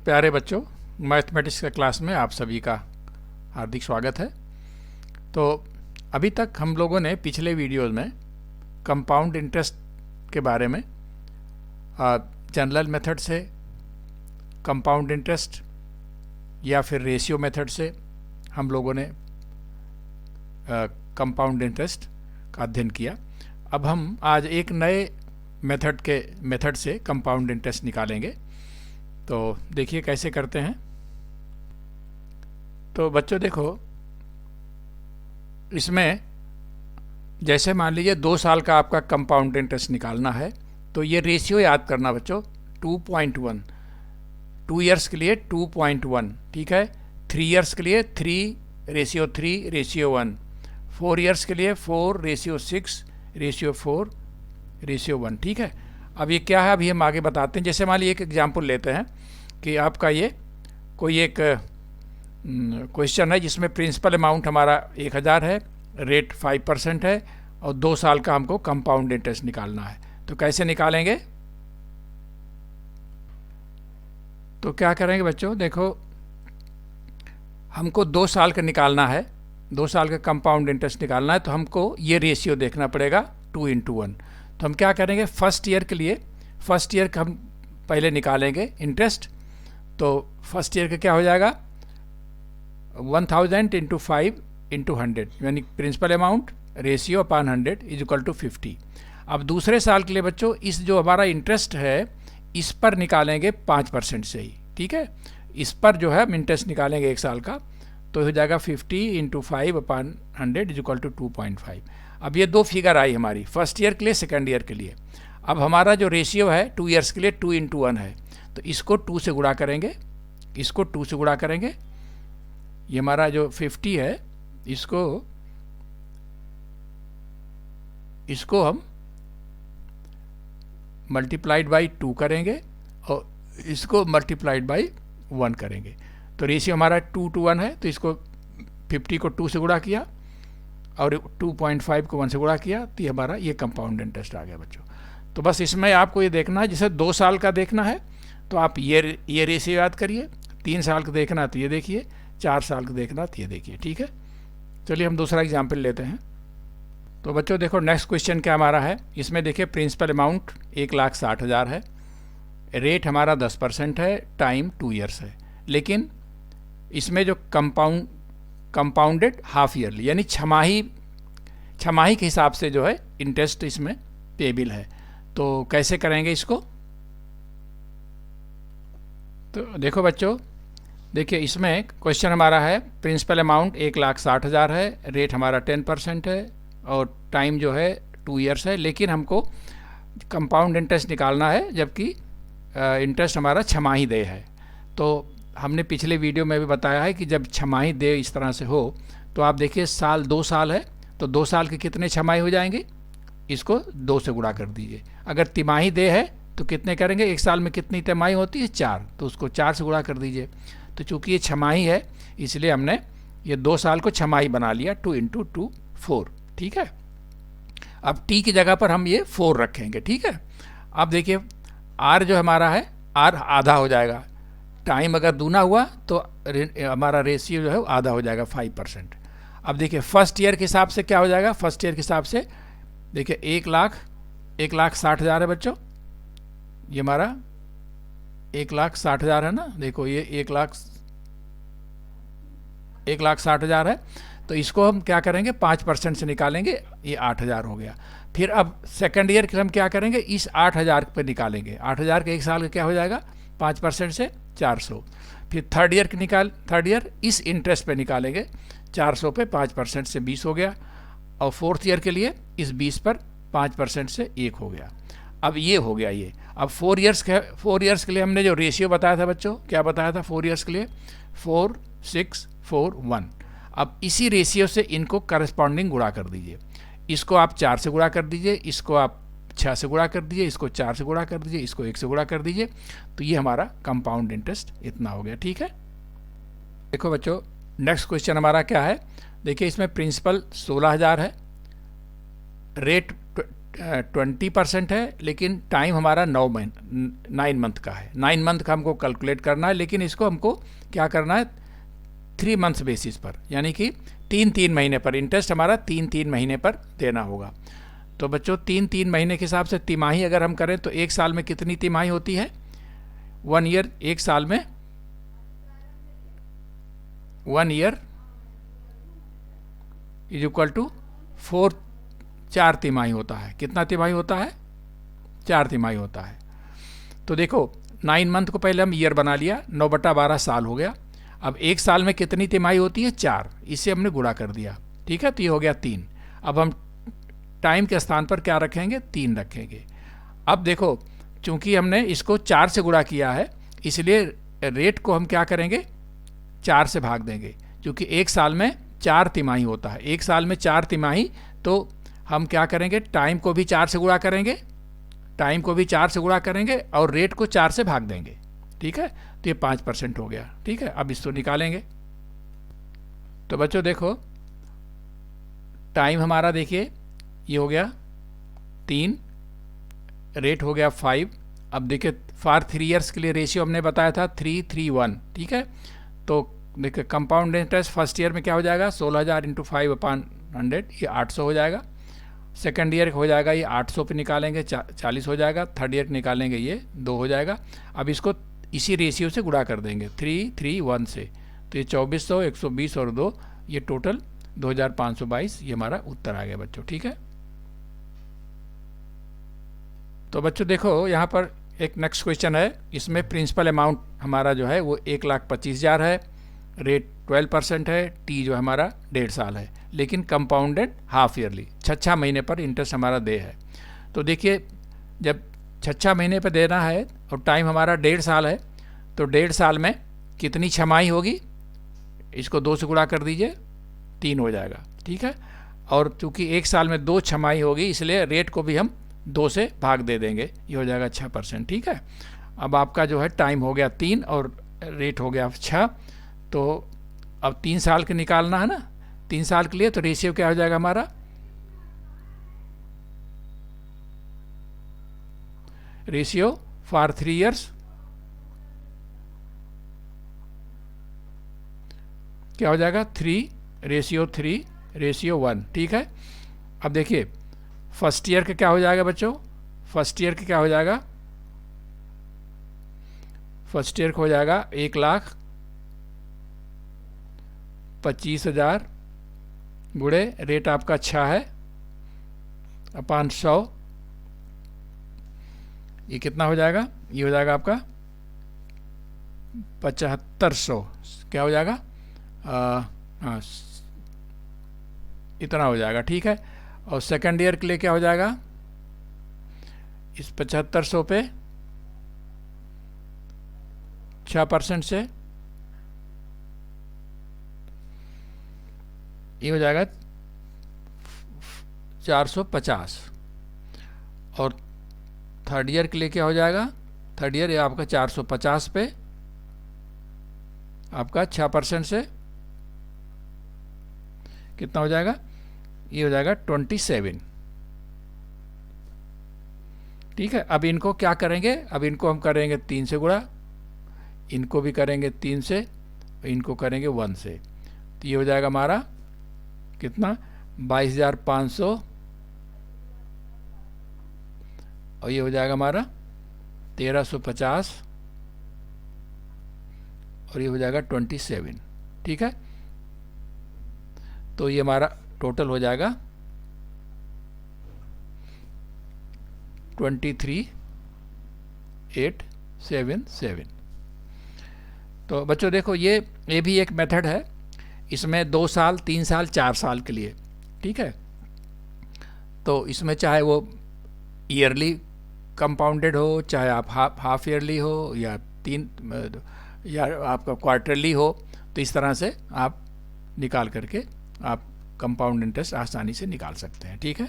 प्यारे बच्चों, मैथमेटिक्स का क्लास में आप सभी का हार्दिक स्वागत है। तो अभी तक हम लोगों ने पिछले वीडियोस में कंपाउंड इंटरेस्ट के बारे में जनरल मेथड से कंपाउंड इंटरेस्ट या फिर रेशियो मेथड से हम लोगों ने कंपाउंड इंटरेस्ट का अध्ययन किया। अब हम आज एक नए मेथड से कंपाउंड इंटरेस्ट निकालेंगे। तो देखिए कैसे करते हैं। तो बच्चों देखो, इसमें जैसे मान लीजिए 2 साल का आपका कंपाउंड इंटरेस्ट निकालना है, तो ये रेशियो याद करना बच्चों, 2.1। 2 इयर्स के लिए 2.1, ठीक है। 3 इयर्स के लिए 3:3:1। 4 इयर्स के लिए 4:6:4:1, ठीक है। अब ये क्या है, अभी हम आगे बताते हैं। जैसे मान लीजिए एक एग्जाम्पल लेते हैं कि आपका ये कोई एक क्वेश्चन है जिसमें प्रिंसिपल अमाउंट हमारा 1000 है, रेट 5% है और 2 साल का हमको कंपाउंड इंटरेस्ट निकालना है। तो कैसे निकालेंगे? तो क्या करेंगे बच्चों, देखो हमको 2 साल का निकालना है, 2 साल का कंपाउंड इंटरेस्ट निकालना है, तो हमको ये रेशियो देखना पड़ेगा 2:1। तो हम क्या करेंगे, फर्स्ट ईयर के लिए, फर्स्ट ईयर का हम पहले निकालेंगे इंटरेस्ट। तो फर्स्ट ईयर का क्या हो जाएगा, 1000 × 5 × 100, यानी प्रिंसिपल अमाउंट रेशियो अपॉन 100 = 50। अब दूसरे साल के लिए बच्चों, इस जो हमारा इंटरेस्ट है इस पर निकालेंगे 5% से ही, ठीक है। इस पर जो है हम इंटरेस्ट निकालेंगे 1 साल का, तो हो जाएगा 50 × 5 अपॉन 100 = 2.5। अब ये 2 फिगर आई हमारी, फर्स्ट ईयर के लिए, सेकंड ईयर के लिए। अब हमारा जो रेशियो है 2 इयर्स के लिए 2:1 है, तो इसको 2 से गुणा करेंगे, इसको 2 से गुणा करेंगे। ये हमारा जो 50 है, इसको हम मल्टीप्लाइड बाई 2 करेंगे और इसको मल्टीप्लाइड बाई 1 करेंगे। तो रेशियो हमारा 2:1 है, तो इसको 50 को 2 से गुणा किया और 2.5 को 1 से गुणा किया, तो ये हमारा ये कंपाउंड इंटरेस्ट आ गया बच्चों। तो बस इसमें आपको ये देखना है, जैसे 2 साल का देखना है तो आप ये रेशियो याद करिए, 3 साल का देखना है तो ये देखिए, 4 साल का देखना तो ये देखिए, ठीक है। चलिए हम दूसरा एग्जाम्पल लेते हैं। तो बच्चों देखो, नेक्स्ट क्वेश्चन क्या हमारा है, इसमें देखिए प्रिंसिपल अमाउंट 1,60,000 है, रेट हमारा 10% है, टाइम 2 इयर्स है। लेकिन इसमें जो कंपाउंडेड हाफ ईयरली, यानी छमाही के हिसाब से जो है इंटरेस्ट इसमें पेबल है। तो कैसे करेंगे इसको? तो देखो बच्चों, देखिए इसमें क्वेश्चन हमारा है प्रिंसिपल अमाउंट 1,60,000 है, रेट हमारा 10% है और टाइम जो है 2 इयर्स है। लेकिन हमको कंपाउंड इंटरेस्ट निकालना है, जबकि इंटरेस्ट हमारा छमाही दे है। तो हमने पिछले वीडियो में भी बताया है कि जब छमाही दे इस तरह से हो, तो आप देखिए 2 साल है, तो 2 साल के कितने छमाही हो जाएंगे, इसको 2 से गुणा कर दीजिए। अगर तिमाही दे है तो कितने करेंगे, 1 साल में कितनी तिमाही होती है, 4, तो उसको 4 से गुणा कर दीजिए। तो चूंकि ये छमाही है, इसलिए हमने ये 2 साल को छमाही बना लिया, 2 × 2 4, ठीक है। अब टी की जगह पर हम ये 4 रखेंगे, ठीक है। अब देखिए आर जो हमारा है, आर आधा हो जाएगा, टाइम अगर दूना हुआ तो हमारा रेशियो जो है वो आधा हो जाएगा, 5%। अब देखिए फर्स्ट ईयर के हिसाब से क्या हो जाएगा, फर्स्ट ईयर के हिसाब से देखिए 1,60,000 है बच्चों, ये हमारा 1,60,000 है ना। देखो ये 1,60,000 है, तो इसको हम क्या करेंगे, 5% से निकालेंगे, ये 8,000 हो गया। फिर अब सेकंड ईयर के हम क्या करेंगे, इस 8,000 पे निकालेंगे, 8,000 के 1 साल का क्या हो जाएगा, 5% से 400। फिर थर्ड ईयर इस इंटरेस्ट पे निकालेंगे, 400 पे 5% से 20 हो गया। और फोर्थ ईयर के लिए इस 20 पर 5% से 1 हो गया। अब ये हो गया ये। अब 4 इयर्स के लिए हमने जो रेशियो बताया था बच्चों, क्या बताया था 4 इयर्स के लिए, 4:6:4:1। अब इसी रेशियो से इनको करस्पॉन्डिंग गुणा कर दीजिए। इसको आप 4 से गुणा कर दीजिए, इसको आप 6 से गुणा कर दीजिए, इसको 4 से गुणा कर दीजिए, इसको 1 से गुणा कर दीजिए। तो ये हमारा कंपाउंड इंटरेस्ट इतना हो गया, ठीक है। देखो बच्चों, नेक्स्ट क्वेश्चन हमारा क्या है, देखिए इसमें प्रिंसिपल 16,000 है, रेट 20% है, लेकिन टाइम हमारा 9 मंथ का है। 9 मंथ का हमको कैलकुलेट करना है, लेकिन इसको हमको क्या करना है 3 मंथ्स बेसिस पर, यानी कि 3-3 महीने पर इंटरेस्ट हमारा 3-3 महीने पर देना होगा। तो बच्चों 3-3 महीने के हिसाब से तिमाही अगर हम करें तो एक साल में कितनी तिमाही होती है? 1 ईयर, एक साल में 1 ईयर इज इक्वल टू 4 तिमाही होता है। कितना तिमाही होता है? 4 तिमाही होता है। तो देखो 9 मंथ को पहले हम ईयर बना लिया, 9/12 साल हो गया। अब एक साल में कितनी तिमाही होती है? 4, इससे हमने गुणा कर दिया, ठीक है, तो ये हो गया 3। अब हम टाइम के स्थान पर क्या रखेंगे? 3 रखेंगे। अब देखो चूंकि हमने इसको 4 से गुणा किया है, इसलिए रेट को हम क्या करेंगे? 4 से भाग देंगे, क्योंकि एक साल में 4 तिमाही होता है। एक साल में 4 तिमाही, तो हम क्या करेंगे? टाइम को भी 4 से गुणा करेंगे, टाइम को भी 4 से गुणा करेंगे और रेट को 4 से भाग देंगे, ठीक है। तो ये 5% हो गया, ठीक है। अब इसको निकालेंगे। तो बच्चों देखो टाइम हमारा देखिए ये हो गया 3, रेट हो गया 5। अब देखिए फॉर 3 ईयर्स के लिए रेशियो हमने बताया था 3:3:1, ठीक है। तो देखिए कंपाउंड इंटरेस्ट फर्स्ट ईयर में क्या हो जाएगा? 16,000 × 5/100, ये 800 हो जाएगा। सेकेंड ईयर हो जाएगा ये 800 पे निकालेंगे 40 हो जाएगा। थर्ड ईयर निकालेंगे ये 2 हो जाएगा। अब इसको इसी रेशियो से गुणा कर देंगे 3:3:1 से, तो ये 2400, 120 और 2, ये टोटल 2522, ये हमारा उत्तर आ गया बच्चों, ठीक है। तो बच्चों देखो यहाँ पर एक नेक्स्ट क्वेश्चन है। इसमें प्रिंसिपल अमाउंट हमारा जो है वो 1,25,000 है, रेट 12% है, टी जो हमारा 1.5 साल है, लेकिन कंपाउंडेड हाफ ईयरली, 6 महीने पर इंटरेस्ट हमारा दे है। तो देखिए जब 6 महीने पर देना है और टाइम हमारा 1.5 साल है, तो 1.5 साल में कितनी छमाही होगी? इसको 2 से गुणा कर दीजिए, 3 हो जाएगा, ठीक है। और चूँकि एक साल में 2 छमाही होगी, इसलिए रेट को भी हम 2 से भाग दे देंगे, ये हो जाएगा 6%, ठीक है। अब आपका जो है टाइम हो गया 3 और रेट हो गया 6। तो अब 3 साल के निकालना है ना, 3 साल के लिए, तो रेशियो क्या हो जाएगा हमारा? रेशियो फॉर 3 ईयर्स क्या हो जाएगा? 3:3:1, ठीक है। अब देखिए फर्स्ट ईयर का क्या हो जाएगा बच्चों? फर्स्ट ईयर का क्या हो जाएगा? फर्स्ट ईयर का हो जाएगा 1,25,000 गुणे रेट आपका 6 है अपान 100, ये कितना हो जाएगा? ये हो जाएगा आपका 7500, क्या हो जाएगा? हाँ इतना हो जाएगा, ठीक है। और सेकेंड ईयर के लिए क्या हो जाएगा? इस 7500 पे 6% से ये हो जाएगा 450। और थर्ड ईयर के लिए क्या हो जाएगा? थर्ड ईयर ये आपका 450 पे आपका 6% से कितना हो जाएगा? ये हो जाएगा 27, ठीक है। अब इनको क्या करेंगे? अब इनको हम करेंगे 3 से गुणा, इनको भी करेंगे 3 से, इनको करेंगे 1 से, तो ये हो जाएगा हमारा कितना? 22,500, और ये हो जाएगा हमारा 1,350, और ये हो जाएगा 27, ठीक है। तो ये हमारा टोटल हो जाएगा 23,877। तो बच्चों देखो ये भी एक मेथड है, इसमें 2 साल, 3 साल, 4 साल के लिए, ठीक है। तो इसमें चाहे वो ईयरली कंपाउंडेड हो, चाहे आप हाफ ईयरली हो, या आपका क्वार्टरली हो, तो इस तरह से आप निकाल करके आप कंपाउंड इंटरेस्ट आसानी से निकाल सकते हैं, ठीक है।